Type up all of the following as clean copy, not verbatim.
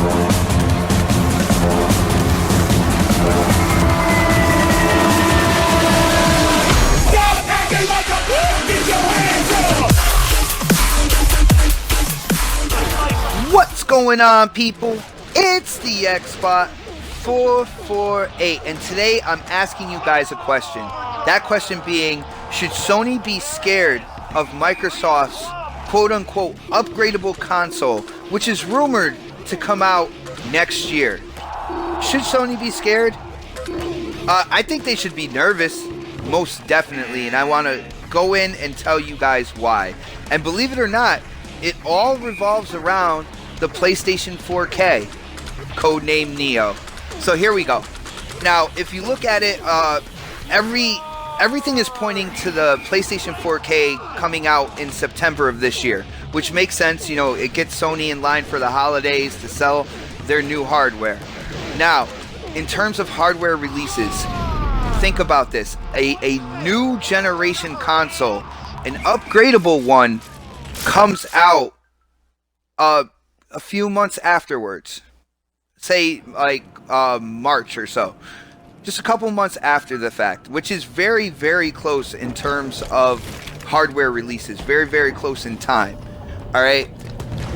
What's going on, people? It's the Xbot 448, and today I'm asking you guys a question. That question being, should Sony be scared of Microsoft's quote-unquote upgradable console, which is rumored to come out next year? Should Sony be scared? I think they should be nervous, most definitely, and I want to go in and tell you guys why. And believe it or not, it all revolves around the PlayStation 4K, codename Neo. So here we go. Now, if you look at it, everything is pointing to the PlayStation 4K coming out in September of this year, which makes sense. You know, it gets Sony in line for the holidays to sell their new hardware. Now, in terms of hardware releases, think about this. A new generation console, an upgradable one, comes out a few months afterwards, say like March or so, just a couple months after the fact, which is very, very close in terms of hardware releases, very, very close in time. All right,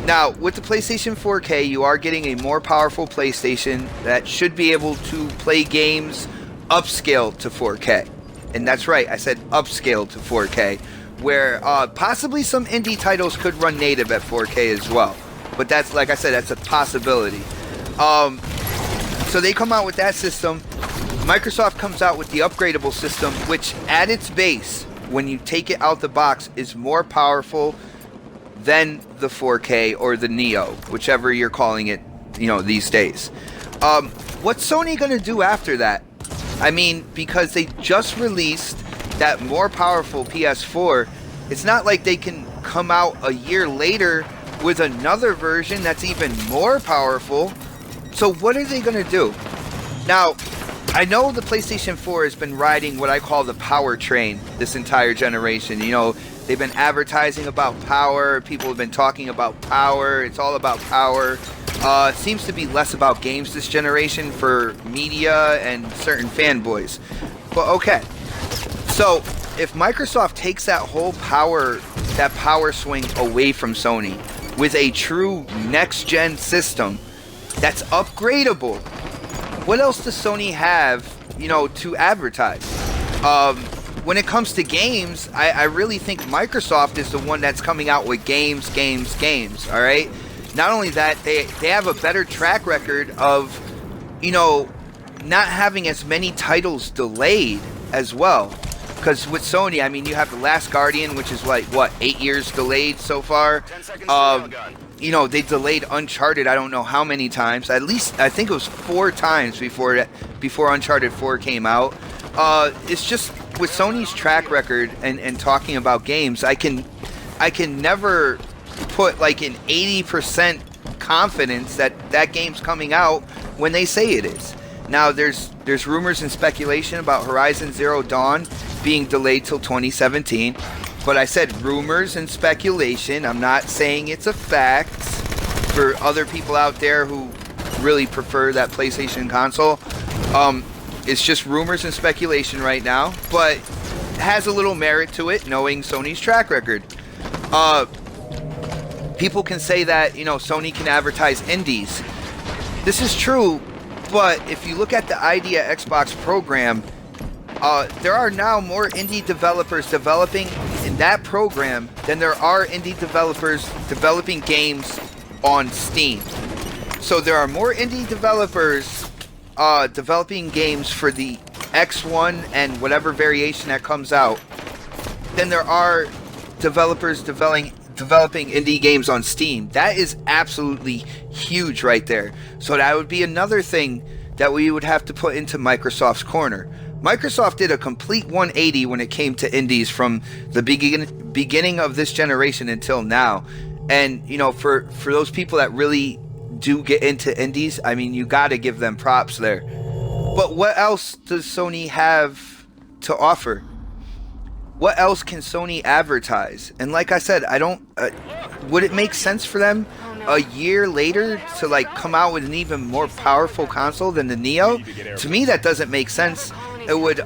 now with the PlayStation 4K, you are getting a more powerful PlayStation that should be able to play games upscaled to 4K, and that's right, I said upscaled to 4K, where possibly some indie titles could run native at 4K as well. But that's, like I said, that's a possibility. So they come out with that system. Microsoft comes out with the upgradable system, which at its base, when you take it out the box, is more powerful than the 4K or the Neo, whichever you're calling it, you know, these days. What's Sony gonna do after that? I mean, because they just released that more powerful PS4, it's not like they can come out a year later with another version that's even more powerful. So what are they going to do? Now, I know the PlayStation 4 has been riding what I call the power train this entire generation. You know, they've been advertising about power. People have been talking about power. It's all about power. It seems to be less about games this generation for media and certain fanboys. But okay. So if Microsoft takes that whole power swing away from Sony with a true next-gen system that's upgradable, what else does Sony have, you know, to advertise? When it comes to games, I really think Microsoft is the one that's coming out with games, all right? Not only that, they have a better track record of, you know, not having as many titles delayed as well. Because with Sony, I mean, you have The Last Guardian, which is like, what, 8 years delayed so far? You know, they delayed Uncharted I don't know how many times. At least, I think it was 4 times before Uncharted 4 came out. It's just, with Sony's track record and talking about games, I can never put like an 80% confidence that game's coming out when they say it is. Now, there's rumors and speculation about Horizon Zero Dawn being delayed till 2017, but I said rumors and speculation. I'm not saying it's a fact for other people out there who really prefer that PlayStation console. It's just rumors and speculation right now, but it has a little merit to it, knowing Sony's track record. People can say that, you know, Sony can advertise indies. This is true. But if you look at the Idea Xbox program, there are now more indie developers developing in that program than there are indie developers developing games on Steam. So there are more indie developers developing games for the X1 and whatever variation that comes out than there are developers developing indie games on Steam. That is absolutely huge right there. So that would be another thing that we would have to put into Microsoft's corner. Microsoft did a complete 180 when it came to indies from the beginning of this generation until now. And, you know, for those people that really do get into indies, I mean, you got to give them props there. But what else does Sony have to offer? What else can Sony advertise? And like I said, I don't... would it make sense for them a year later to like come out with an even more powerful console than the Neo, to me that doesn't make sense. It would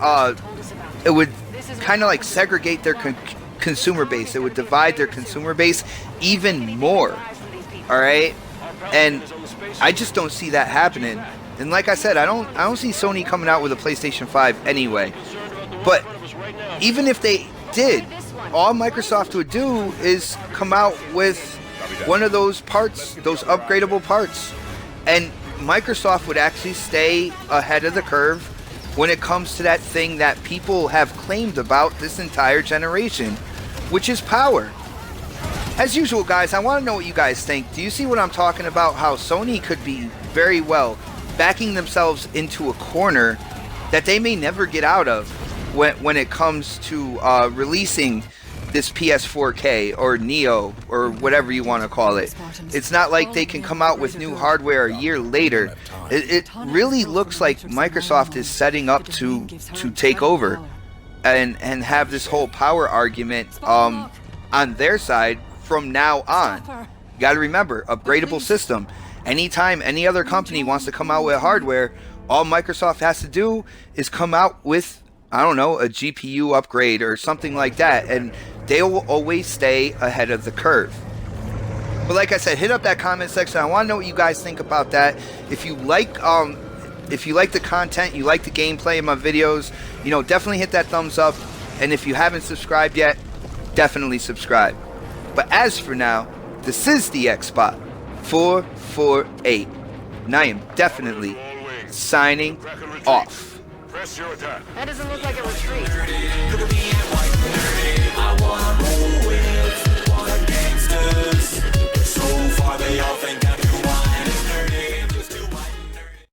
kind of like segregate their consumer base. It would divide their consumer base even more. All right, and I just don't see that happening. And like I said, I don't see Sony coming out with a PlayStation 5 anyway. But even if they did, all Microsoft would do is come out with one of those parts, those upgradable parts. And Microsoft would actually stay ahead of the curve when it comes to that thing that people have claimed about this entire generation, which is power. As usual, guys, I want to know what you guys think. Do you see what I'm talking about? How Sony could be very well backing themselves into a corner that they may never get out of when it comes to releasing this PS4K or Neo or whatever you want to call it. It's not like they can come out with new hardware a year later. It really looks like Microsoft is setting up to take over and have this whole power argument on their side from now on. You got to remember, upgradable system. Anytime any other company wants to come out with hardware, all Microsoft has to do is come out with, I don't know, a GPU upgrade or something like that, and they will always stay ahead of the curve. But like I said, hit up that comment section. I want to know what you guys think about that. If you like the content, you like the gameplay in my videos, you know, definitely hit that thumbs up. And if you haven't subscribed yet, definitely subscribe. But as for now, this is the Xbot 448, and I am definitely signing off. That doesn't look like a retreat. I wanna move with one gangsters. So far they all think I'm